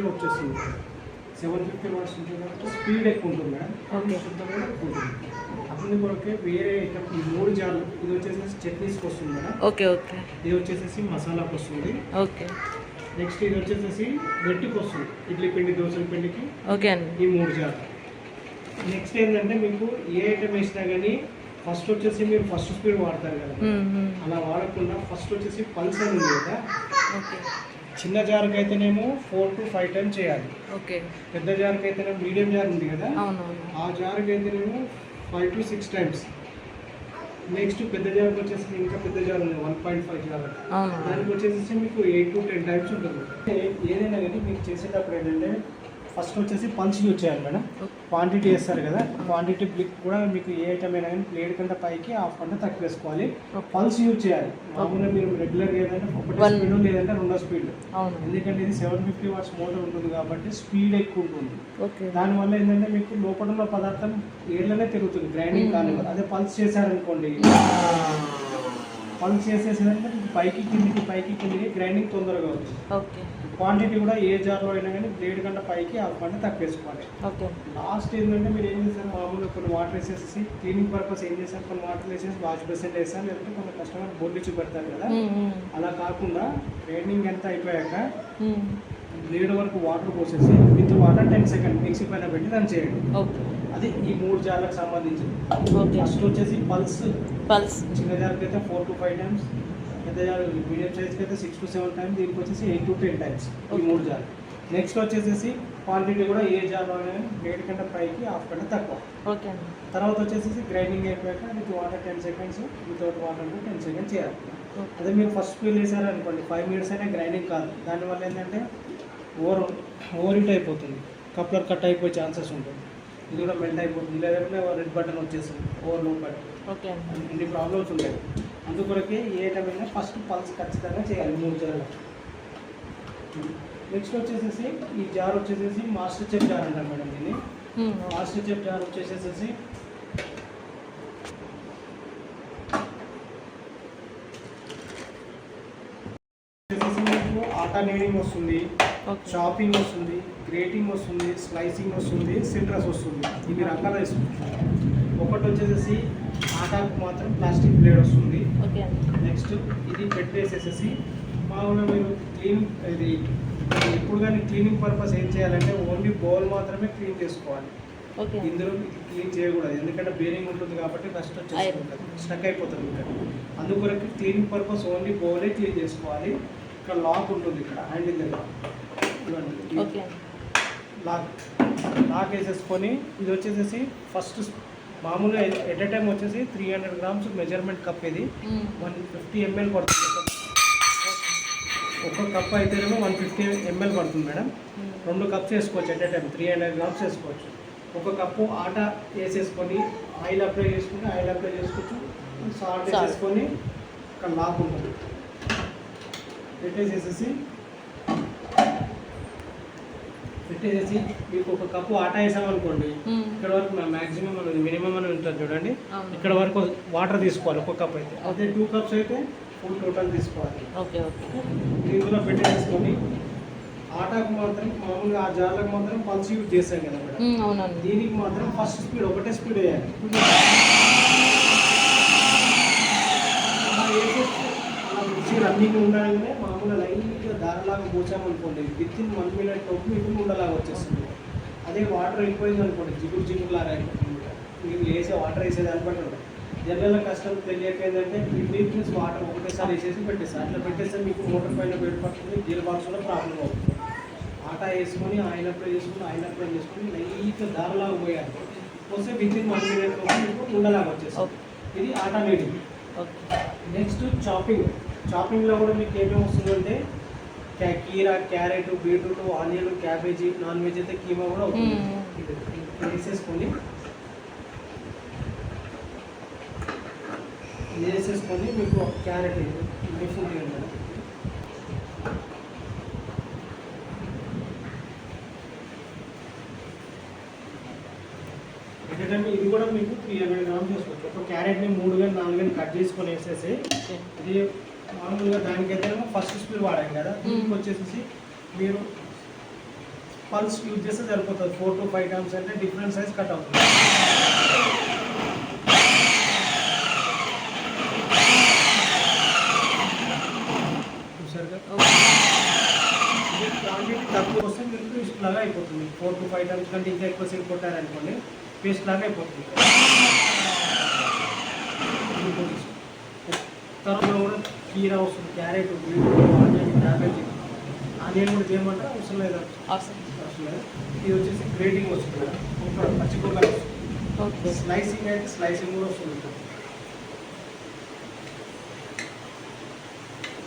Speed వచ్చేస్తుంది. 750 watts ఉంటుంది కాబట్టి స్పీడ్ ఎక్కువ ఉంటుంది మేడం. శుద్ధం కూడా ఎక్కువ ఉంటుంది. అప్పుడు కొరకే వేరే ఐటమ్ ఈ 3 జార్లు ఇది వచ్చేసి చట్నీస్కి వస్తుంది మేడం. Okay okay. ఇది వచ్చేసి మసాలాకి వస్తుంది. ఓకే. నెక్స్ట్ ఇది వచ్చేసి గట్టికి వస్తుంది, ఇడ్లీ పిండి దోశల పిండికి. ఓకే అండి. ఈ 3 జార్లు. నెక్స్ట్ ఏంటంటే మీకు ఏ ఐటమ్ వేసినా కానీ ఫస్ట్ వచ్చేసి మీరు ఫస్ట్ స్పీడ్ వాడతారు కదా, అలా వాడకుండా ఫస్ట్ వచ్చేసి పల్స్ అని ఉంది కదా. చిన్న జార్కి అయితేనేమో 4 to 5 టైమ్స్ చేయాలి. ఓకే. పెద్ద జార్కి అయితేనేమో మీడియం జార్ ఉంది కదా, ఆ జార్కి అయితేనేమో 5 to 6 టైమ్స్. నెక్స్ట్ పెద్ద జార్కి వచ్చేసి ఇంకా పెద్ద జార్ ఉంది 1.5 జార్, దానికి వచ్చేసి మీకు 8 to 10 టైమ్స్ ఉంటుంది. ఏదైనా కానీ మీకు చేసేటప్పుడు ఏంటంటే ఫస్ట్ వచ్చేసి పల్స్ యూజ్ చేయాలి మేడం. క్వాంటిటీ వేస్తారు కదా, క్వాంటిటీ కూడా మీకు ఏ ఐటమ్ అయినా కానీ ప్లేట్ కంటే పైకి హాఫ్ కంటే తక్కువ వేసుకోవాలి. పల్స్ యూజ్ చేయాలి. మామూలుగా మీరు రెగ్యులర్గా ఏదంటే 1 స్పీడ్ లేదంటే 2 స్పీడ్, ఎందుకంటే ఇది 750 వాట్స్ మోటార్ ఉంటుంది కాబట్టి స్పీడ్ ఎక్కువ ఉంటుంది. దానివల్ల ఏంటంటే మీకు లోపల ఉన్న పదార్థం ఏళ్ళనే తిరుగుతుంది, గ్రైండింగ్ కానీ. అదే పల్స్ చేశారనుకోండి, పల్స్ చేసేసేదంటే పైకి కిందికి గ్రైండింగ్ తొందరగా అవుతుంది. క్వాంటిటీ కూడా ఏ జార్లో అయినా కానీ బ్లేడ్ కంటే పైకి హాఫ్ కంటే తక్కువ వేసుకోవాలి. లాస్ట్ ఏంటంటే మీరు ఏం చేస్తారు, మామూలుగా కొన్ని వాటర్ వేసేసి క్లీనింగ్ పర్పస్ ఏం చేస్తారు, కొన్ని వాటర్ వేసేసి వాష్ బేసిన్ వేస్తారు, లేదంటే కొన్ని కస్టమర్ బోర్డు చూపెడతారు కదా. అలా కాకుండా గ్రైండింగ్ ఎంత అయిపోయాక బ్లేడ్ వరకు వాటర్ పోసేసి విత్ వాటర్ 10 సెకండ్ మిక్సీ పైన పెట్టి రన్ చేయండి. అది ఈ 3 జార్లకు సంబంధించింది. ఫస్ట్ వచ్చేసి పల్స్ చిన్న జార్కి అయితే 4 to 5 టైమ్స్, పెద్ద జార్ మీడియం సైజ్కి అయితే 6 to 7 టైమ్స్, దీనికి వచ్చేసి 8 to 10 టైమ్స్ ఈ 3 జార్లు. నెక్స్ట్ వచ్చేసి క్వాంటిటీ కూడా ఏ జార్లో బ్లేడ్ కంటే పైకి హాఫ్ కంటే తక్కువ. తర్వాత వచ్చేసి గ్రైండింగ్ అయిపోయాక with water 10 seconds, without water 10 seconds చేయాలి. అదే మీరు ఫస్ట్ స్పీడ్ వేసారనుకోండి 5 minutes అయినా గ్రైండింగ్ కాదు. దానివల్ల ఏంటంటే ఓవర్ హీట్ అయిపోతుంది, కప్లర్ కట్ అయిపోయే ఛాన్సెస్ ఉంటుంది, ఇది కూడా మెల్ట్ అయిపోతుంది, లేదంటే రెడ్ బటన్ వచ్చేస్తుంది, ఓవర్లోడ్ బటన్. ఇన్ని ప్రాబ్లమ్స్ ఉంటాయి. అందుకొరకే ఏ ఐటమ్ అయినా ఫస్ట్ పల్స్ ఖచ్చితంగా చేయాలి 3 జార్లు. నెక్స్ట్ వచ్చేసి ఈ జార్ వచ్చేసి మాస్టర్ చెఫ్ జార్ అంటారు మేడం. దీన్ని మాస్టర్ చెఫ్ జార్ వచ్చేసేసి మీకు ఆటా నీడింగ్ వస్తుంది, చాపింగ్ వస్తుంది, గ్రేటింగ్ వస్తుంది, స్లైసింగ్ వస్తుంది, సిట్రస్ వస్తుంది. ఇవి రకాలు వేస్తుంది. ఒకటి వచ్చేసి ఆటాకు మాత్రం ప్లాస్టిక్ బ్లేడ్ వస్తుంది. నెక్స్ట్ ఇది పెట్టేసేసి మామూలుగా మీరు ఇది ఇప్పుడు కానీ క్లీనింగ్ పర్పస్ ఏం చేయాలంటే ఓన్లీ బౌల్ మాత్రమే క్లీన్ చేసుకోవాలి. ఇందులో క్లీన్ చేయకూడదు, ఎందుకంటే బేరింగ్ ఉంటుంది కాబట్టి ఫస్ట్ వచ్చేసి స్టక్ అయిపోతుంది. ఇక్కడ అందుకొరకు క్లీనింగ్ పర్పస్ ఓన్లీ బౌలే క్లీన్ చేసుకోవాలి. ఇక్కడ లాక్ ఉంటుంది, ఇక్కడ హ్యాండిల్ దగ్గర లాక్ వేసేసుకొని ఇది వచ్చేసి ఫస్ట్ మామూలుగా ఎట్ ఎ టైం వచ్చేసి 300 grams మెజర్మెంట్ కప్. ఇది 150 ml పడుతుంది. ఒక కప్ అయితేనేమో 150 ml పడుతుంది మేడం. 2 కప్స్ వేసుకోవచ్చు ఎట్ ఎ టైం, 300 grams వేసుకోవచ్చు. ఒక కప్పు ఆటా వేసేసుకొని ఆయిల్ అప్లై చేసుకోవచ్చు. సాల్ట్ వేసేసుకొని ఇక్కడ లాక్ ఉంటుంది, పెట్టేసేసి మీకు ఒక కప్పు ఆటా వేసామనుకోండి, ఇక్కడ వరకు మ్యాక్సిమం మినిమం అని ఉంటుంది చూడండి, ఇక్కడ వరకు వాటర్ తీసుకోవాలి ఒక కప్ అయితే. అదే 2 cups అయితే ఫుల్ టోటల్ తీసుకోవాలి. దీంట్లో పెట్టేసుకొని ఆటాకు మాత్రం మామూలుగా ఆ జార్లకు మాత్రం పల్స్ యూజ్ చేస్తాం కదా మేడం, దీనికి మాత్రం ఫస్ట్ స్పీడ్ ఒకటే స్పీడ్ వేయాలి. రన్నింగ్ ఉండాలనే మామూలుగా లైట్గా దారిలాగా పోసామనుకోండి, విత్ ఇన్ 1 minute మీకు ఉండలాగా వచ్చేస్తుంది. అదే వాటర్ వెళ్ళిపోయింది అనుకోండి, జిగురు లాగా అయిపోతుంది. మీరు వేసే వాటర్ వేసేది అనుకుంటే ఉంటుంది. జనరల్గా కష్టం తెలియక ఏంటంటే ప్లస్ వాటర్ ఒకటేసారి వేసేసి పెట్టేస్తారు. అట్లా పెట్టేస్తే మీకు మోటార్ పైన పెట్టుకుంటుంది, గేర్ బాక్స్ కూడా ప్రాబ్లం అవుతుంది. ఆటా వేసుకొని ఆయిల్ అప్లై చేసుకొని లైట్గా దారిలాగా పోయాలి. వస్తే విత్ ఇన్ 1 minute మీకు ఉండలాగా వచ్చేస్తుంది. ఇది ఆటా నీడింగ్. నెక్స్ట్ చాపింగ్లో కూడా మీకు ఏమేమి వస్తుందంటే కీరా, carrot, beetroot, onion, cabbage, non veg అయితే కీమా కూడా అవుతుంది. వేసేసుకొని మీకు క్యారెట్ నైఫ్ ఉంటుంది కదా, ఇది కూడా మీకు 300 grams చేసుకోవచ్చు. ఒక క్యారెట్ని 3 కానీ 4 కానీ కట్ చేసుకొని వేసేసి, ఇది మామూలుగా దానికైతే ఫస్ట్ స్పీడ్ వాడాం కదా, దీనికి వచ్చేసి మీరు పల్స్ యూజ్ చేస్తే సరిపోతుంది. 4 to 5 times అంటే డిఫరెంట్ సైజ్ కట్ అవుతుంది. చూసారుగా ఇది క్వాంటిటీ తక్కువ వస్తే మీరు పేస్ట్ లాగా అయిపోతుంది. 4 to 5 times కంటే ఇంకా ఎక్కువ సేపు కొట్టారనుకోండి పేస్ట్ లాగా అయిపోతుంది. తర్వాత కూడా కీరా వస్తుంది, క్యారెట్, ఆనియన్, క్యాబేజీ, ఆనియన్ కూడా చేయమంటే అవసరం లేదు. ఇది వచ్చేసి గ్రేటింగ్ వస్తుంది కదా, పచ్చికూరగా వస్తుంది. స్లైసింగ్ అయితే స్లైసింగ్ కూడా వస్తుంది.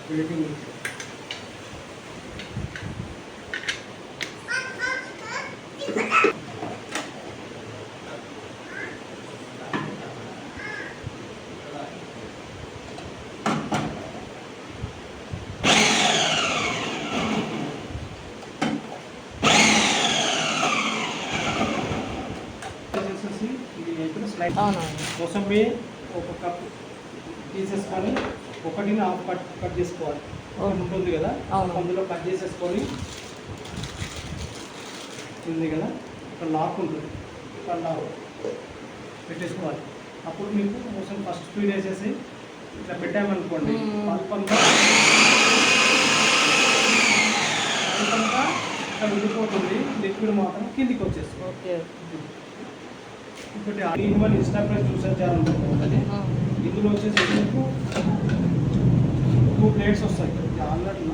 గ్రేటింగ్ కోసంబి ఒక కప్ తీసేసుకొని 1.5 కట్ చేసుకోవాలి. ఉంటుంది కదా అందులో కట్ చేసేసుకొని ఉంది కదా ఇక్కడ లాక్ ఉంటుంది, ఇక్కడ లాక్ పెట్టేసుకోవాలి. అప్పుడు మీకు కోసం ఫస్ట్ స్పీడ్ వేసేసి ఇట్లా పెట్టామనుకోండి పల్పంతా ఇక్కడ ఉండిపోతుంది, లిక్విడ్ మాత్రం కిందికి వచ్చేస్తుంది. ఇంకోటి ఆల్-ఇన్-వన్ ఇన్స్టాగ్రామ్ జ్యూసర్ జార్ ఉంటుంది. ఇందులో వచ్చేసి మీకు 2 ప్లేట్స్ వస్తాయి.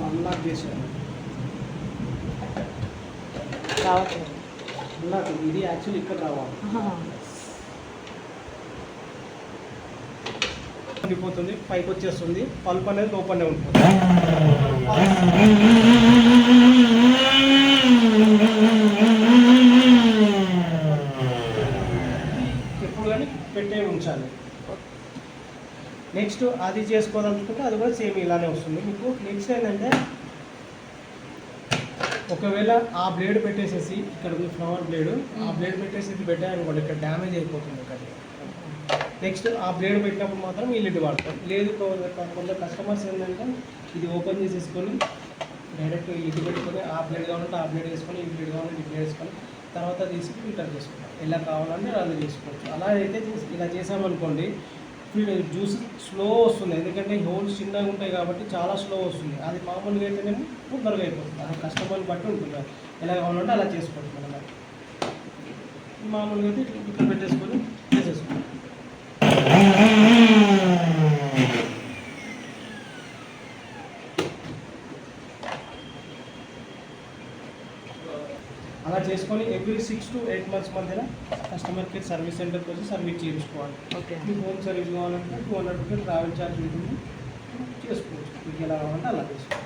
అన్లాక్ చేసాను, అన్లాక్ ఇది యాక్చువల్లీ ఇక్కడ రావాలి. ఉండిపోతుంది, పైకి వచ్చేస్తుంది. పల్ప్ అనేది లోపలనే ఉంటుంది. పెట్టే ఉంచాలి. నెక్స్ట్ అది చేసుకోవాలనుకుంటే అది కూడా సేమ్ ఇలానే వస్తుంది మీకు. నెక్స్ట్ ఏంటంటే ఒకవేళ ఆ బ్లేడ్ పెట్టేసేసి ఇక్కడ ఉంది ఫ్లవర్ బ్లేడ్, ఆ బ్లేడ్ పెట్టేసి పెట్టారనుకోండి ఇక్కడ డ్యామేజ్ అయిపోతుంది ఒకటి. నెక్స్ట్ ఆ బ్లేడ్ పెట్టినప్పుడు మాత్రం ఈ లిడ్ వాడతాం. లేదు కొంచెం కస్టమర్స్ ఏంటంటే ఇది ఓపెన్ చేసేసుకొని డైరెక్ట్ ఈ లిడ్ పెట్టుకొని ఆ బ్లేడ్ కావాలంటే ఆ బ్లేడ్ వేసుకొని, ఈ బ్లేడ్ కావాలంటే ఈ బ్లేడ్ వేసుకొని తర్వాత తీసి ఫిల్టర్ చేసుకుంటాం. ఎలా కావాలంటే అలా చేసుకోవచ్చు. అలా అయితే ఇలా చేసామనుకోండి జ్యూస్ స్లో వస్తుంది, ఎందుకంటే హోల్స్ చిన్నగా ఉంటాయి కాబట్టి చాలా స్లో వస్తుంది. అది మామూలుగా అయితేనేమో తొందరగా అయిపోతుంది. అది కస్టమర్ని బట్టి ఉంటుంది, ఎలా కావాలంటే అలా చేసుకోవచ్చు. మనం మామూలుగా అయితే ఇక్కడ పెట్టేసుకొని చేసేసుకుంటాం. అలా చేసుకొని ఎవ్రీ 6 to 8 months మధ్యన కస్టమర్ కేర్ సర్వీస్ సెంటర్కి వచ్చి సర్వీస్ చేయించుకోవాలి. మీకు హోమ్ సర్వీస్ కావాలంటే 200 రూపీస్ ట్రావెల్ ఛార్జ్ ఉంటుంది, చేసుకోవచ్చు. మీకు ఎలా కావాలంటే అలా చేసుకోవచ్చు.